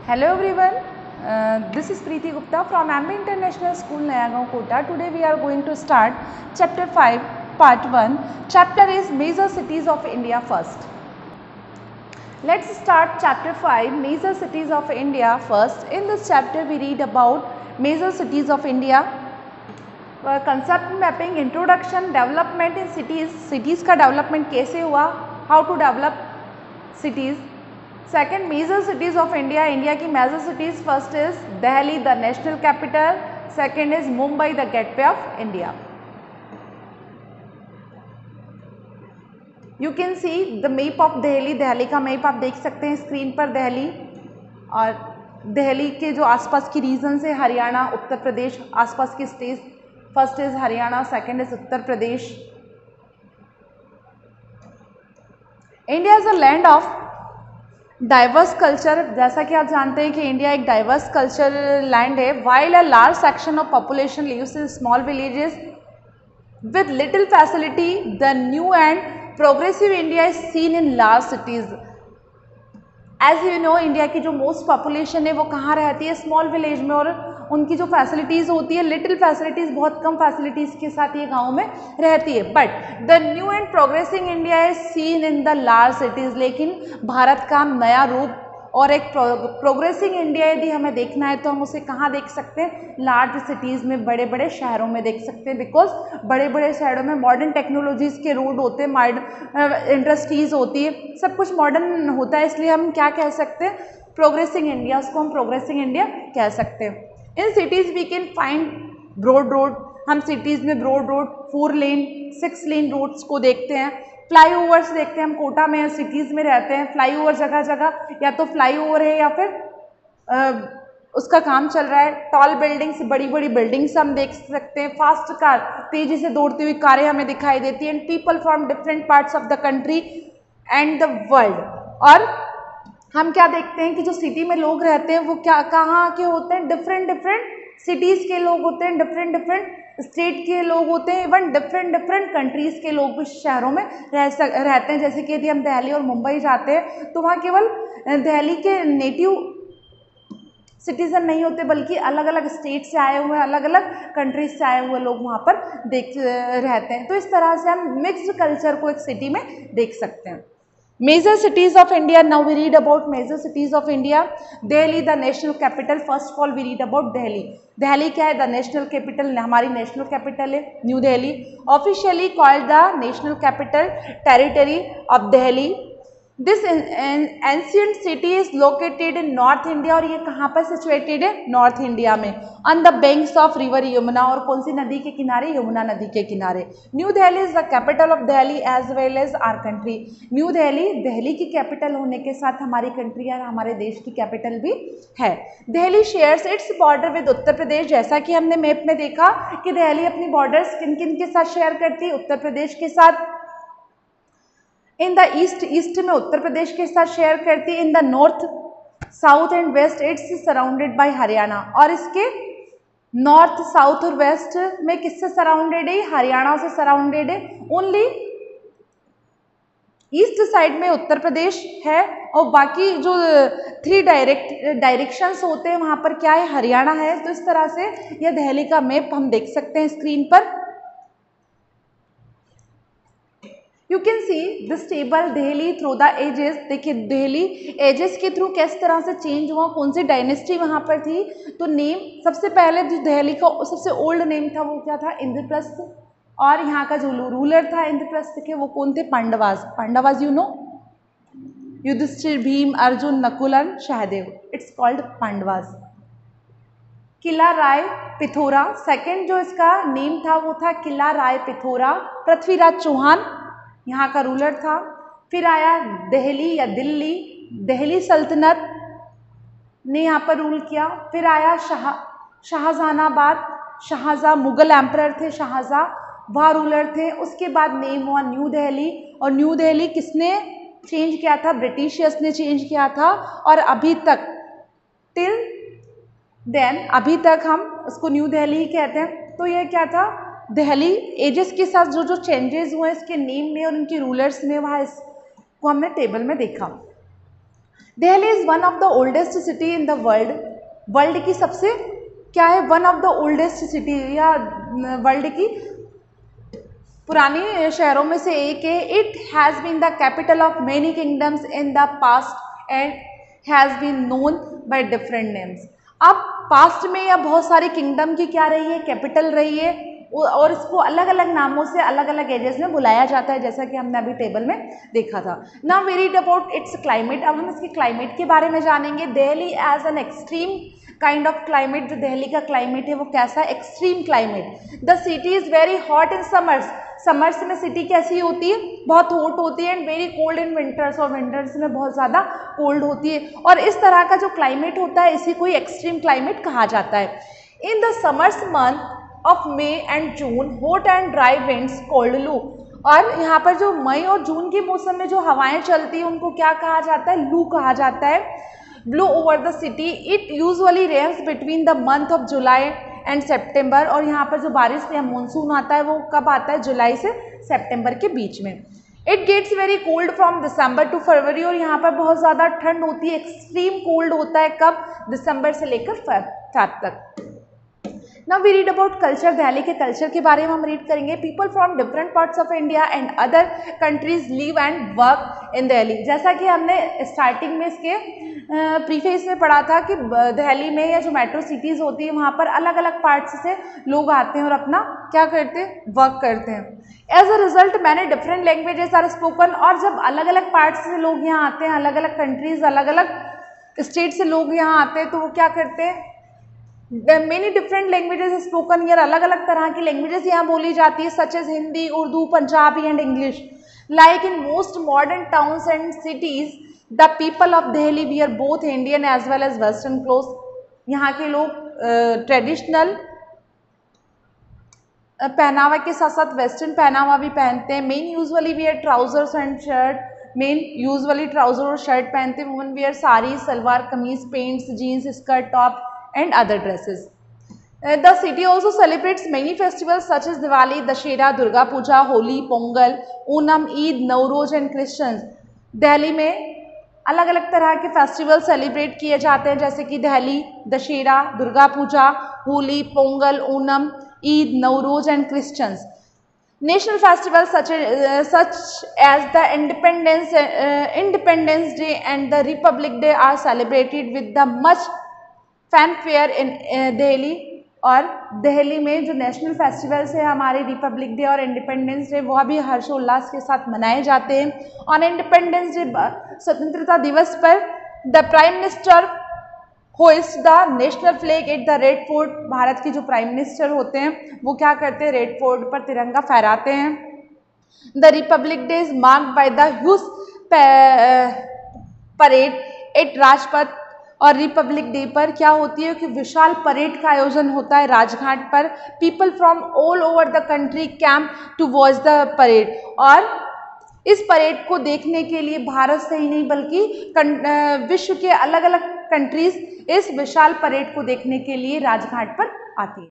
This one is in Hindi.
Hello everyone, this is Preeti Gupta from MB International School, Nayagaon, Kota. Today we are going to start Chapter 5, Part 1. Chapter is Major Cities of India first. Let's start Chapter 5, Major Cities of India first. In this chapter we read about Major Cities of India, concept mapping, introduction, development in cities, cities का development कैसे हुआ, how to develop cities. Second, major cities of India. India की major cities, first is Delhi, the national capital. Second is Mumbai, the gateway of India. You can see the map of Delhi. Delhi का map आप देख सकते हैं स्क्रीन पर. Delhi और दिल्ली के जो आसपास की रीजन है, हरियाणा, उत्तर प्रदेश, आसपास के state. First is Haryana, second is Uttar Pradesh. India is a land of diverse culture. जैसा कि आप जानते हैं कि इंडिया एक डाइवर्स कल्चर लैंड है. While a large section of population lives in small villages with little facility, the new and progressive India is seen in large cities. As you know, India की जो मोस्ट पॉपुलेशन है वो कहाँ रहती है? स्मॉल विलेज में. और उनकी जो फैसिलिटीज़ होती है, लिटिल फैसिलिटीज़, बहुत कम फैसिलिटीज़ के साथ ये गाँव में रहती है. But the new and progressing India is seen in the large cities. लेकिन भारत का नया रूप और एक प्रोग्रेसिंग इंडिया यदि हमें देखना है तो हम उसे कहाँ देख सकते हैं? लार्ज सिटीज़ में, बड़े बड़े शहरों में देख सकते हैं. बिकॉज बड़े बड़े शहरों में मॉडर्न टेक्नोलॉजीज़ के रोड होते हैं, मॉडर्न इंडस्ट्रीज़ होती है, सब कुछ मॉडर्न होता है. इसलिए हम क्या कह सकते हैं? Progressing India. उसको हम प्रोग्रेसिंग इंडिया कह सकते हैं. In cities we can find broad road. हम सिटीज़ में broad road, 4 lane, 6 lane roads को देखते हैं. फ्लाईओवर्स देखते हैं. हम कोटा में सिटीज़ में रहते हैं. फ्लाईओवर जगह जगह या तो फ्लाईओवर है या फिर उसका काम चल रहा है. टॉल बिल्डिंग्स, बड़ी बड़ी बिल्डिंग्स हम देख सकते हैं. फास्ट कार, तेज़ी से दौड़ती हुई कारें हमें दिखाई देती हैं. And people from different parts of the country and the world. और हम क्या देखते हैं कि जो सिटी में लोग रहते हैं वो क्या, कहाँ के होते हैं? डिफरेंट सिटीज़ के लोग होते हैं, डिफरेंट स्टेट के लोग होते हैं, इवन डिफरेंट कंट्रीज़ के लोग भी शहरों में रहते हैं. जैसे कि यदि हम दिल्ली और मुंबई जाते हैं तो वहाँ केवल दिल्ली के नेटिव सिटीज़न नहीं होते, बल्कि अलग अलग स्टेट से आए हुए, अलग अलग कंट्रीज से आए हुए लोग वहाँ पर रहते हैं. तो इस तरह से हम मिक्स्ड कल्चर को एक सिटी में देख सकते हैं. Major cities of India. Now we read about major cities of India. Delhi, the national capital. First of all we read about Delhi. Delhi क्या है? The national capital. हमारी national capital है new Delhi. Officially called the national capital territory of Delhi. This ancient city is located in North India. और ये कहाँ पर सिचुएटेड है? नॉर्थ इंडिया में. On the banks of river Yamuna. और कौन सी नदी के किनारे? यमुना नदी के किनारे. New Delhi is the capital of Delhi as well as our country. New Delhi Delhi की कैपिटल होने के साथ हमारी कंट्री और हमारे देश की कैपिटल भी है. Delhi shares its border with Uttar Pradesh. जैसा कि हमने मैप में देखा कि दिल्ली अपनी बॉर्डर्स किन किन के साथ शेयर करती है? उत्तर प्रदेश के साथ. इन द ईस्ट में उत्तर प्रदेश के साथ शेयर करती है. In the north, south and west it's surrounded by Haryana. और इसके नॉर्थ, साउथ और वेस्ट में किससे सराउंडेड है? हरियाणा से सराउंडेड है. ओनली ईस्ट साइड में उत्तर प्रदेश है और बाकी जो 3 डायरेक्शंस होते हैं वहाँ पर क्या है? हरियाणा है. तो इस तरह से यह दिल्ली का मैप हम देख सकते हैं स्क्रीन पर. You can see this table Delhi through the ages. देखिए दिल्ली एजेस के थ्रू किस तरह से चेंज हुआ, कौन सी डायनेस्टी वहाँ पर थी. तो नेम सबसे पहले जो दिल्ली का सबसे ओल्ड नेम था वो क्या था? इंद्रप्रस्थ. और यहाँ का जो रूलर था इंद्रप्रस्थ के, वो कौन थे? Pandavas. Pandavas you know, Yudhishthir, Bhim, Arjun, Nakul and Sahdev. It's called Pandavas. Qila Rai Pithora. Second जो इसका नेम था वो था किला राय पिथौरा. पृथ्वीराज चौहान यहाँ का रूलर था. फिर आया दिल्ली या दिल्ली, दिल्ली सल्तनत ने यहाँ पर रूल किया. फिर आया शाहजहानाबाद. शाहजहाँ मुगल एम्परर थे, शाहजहाँ वह रूलर थे. उसके बाद नेम हुआ न्यू दिल्ली. और न्यू दिल्ली किसने चेंज किया था? ब्रिटिशियर्स ने चेंज किया था. और अभी तक टिल देन, अभी तक हम उसको न्यू दिल्ली ही कहते हैं. तो ये क्या था? दिल्ली एजेस के साथ जो चेंजेस हुए इसके नेम में और उनके रूलर्स में, वहाँ इसको हमने टेबल में देखा. Delhi is one of the oldest city in the world, world की सबसे क्या है, one of the oldest city या वर्ल्ड की पुरानी शहरों में से एक है। It has been the capital of many kingdoms in the past and has been known by different names. अब पास्ट में यह बहुत सारी किंगडम की क्या रही है, कैपिटल रही है, और इसको अलग अलग नामों से अलग अलग एजेस में बुलाया जाता है, जैसा कि हमने अभी टेबल में देखा था। Now we read about its climate. अब हम इसके क्लाइमेट के बारे में जानेंगे। Delhi has an extreme kind of climate, जो दिल्ली का क्लाइमेट है वो कैसा है, extreme climate. The city is very hot in summers, summers में सिटी कैसी होती है, बहुत हॉट होती है, and very cold in winters, और विंटर्स में बहुत ज़्यादा कोल्ड होती है। और इस तरह का जो क्लाइमेट होता है इसी को एक्सट्रीम क्लाइमेट कहा जाता है। In the summers month of May and June hot and dry winds called लू, और यहाँ पर जो मई और जून के मौसम में जो हवाएं चलती हैं उनको क्या कहा जाता है, लू कहा जाता है। Blow over the city, it usually rains between the month of July and September, और यहाँ पर जो बारिश या मानसून आता है वो कब आता है, जुलाई से सितंबर के बीच में। It gets very cold from December to February, और यहाँ पर बहुत ज़्यादा ठंड होती है, एक्सट्रीम कोल्ड होता है कब, दिसंबर से लेकर फेब तक। Now we read about culture. Delhi के कल्चर के बारे में हम रीड करेंगे। People from different parts of India and other countries live and work in Delhi. जैसा कि हमने स्टार्टिंग में इसके प्रीफेस में पढ़ा था कि दिल्ली में या जो मेट्रो सिटीज़ होती है वहाँ पर अलग अलग पार्ट्स से लोग आते हैं और अपना क्या करते हैं, वर्क करते हैं। As a result many different languages are spoken, और जब अलग अलग पार्ट्स से लोग यहाँ आते हैं, अलग अलग कंट्रीज, अलग अलग स्टेट से लोग यहाँ आते हैं, तो वो क्या करते हैं, मेनी डिफरेंट लैंग्वेजेस स्पोकन, यार अलग अलग तरह की लैंग्वेजेस यहाँ बोली जाती है, such as Hindi, Urdu, Punjabi and English. Like in most modern towns and cities the people of Delhi wear both Indian as well as western cloth. यहाँ के लोग ट्रेडिशनल पहनावा के साथ साथ वेस्टर्न पहनावा भी पहनते हैं। Men usually wear trousers and shirt, men usually trouser और शर्ट पहनते हैं। Women wear sari, salwar kameez, pants, jeans, skirt, top and other dresses. The city also celebrates many festivals such as Diwali, Dashera, Durga Puja, Holi, Pongal, Onam, Eid, Nowruz and Christmas. Delhi में अलग अलग तरह के फेस्टिवल सेलिब्रेट किए जाते हैं, जैसे कि Delhi, Dussehra, Durga Puja, Holi, Pongal, Onam, Eid, Navroz and Christians. National festivals such as the Independence Day and the Republic Day are celebrated with the much fanfare in Delhi. और दिल्ली में जो नेशनल फेस्टिवल्स है हमारे रिपब्लिक डे और इंडिपेंडेंस डे, वह भी हर्षोल्लास के साथ मनाए जाते हैं। ऑन इंडिपेंडेंस डे, स्वतंत्रता दिवस पर, the prime minister hoist the national flag at the red fort. Bharat के जो प्राइम मिनिस्टर होते हैं वो क्या करते हैं, रेड फोर्ट पर तिरंगा फहराते हैं। The Republic Day is marked by the huge parade at Rajpath. और रिपब्लिक डे पर क्या होती है कि विशाल परेड का आयोजन होता है राजघाट पर। People from all over the country camp two watch the parade, और इस परेड को देखने के लिए भारत से ही नहीं बल्कि विश्व के अलग अलग कंट्रीज इस विशाल परेड को देखने के लिए राजघाट पर आती है।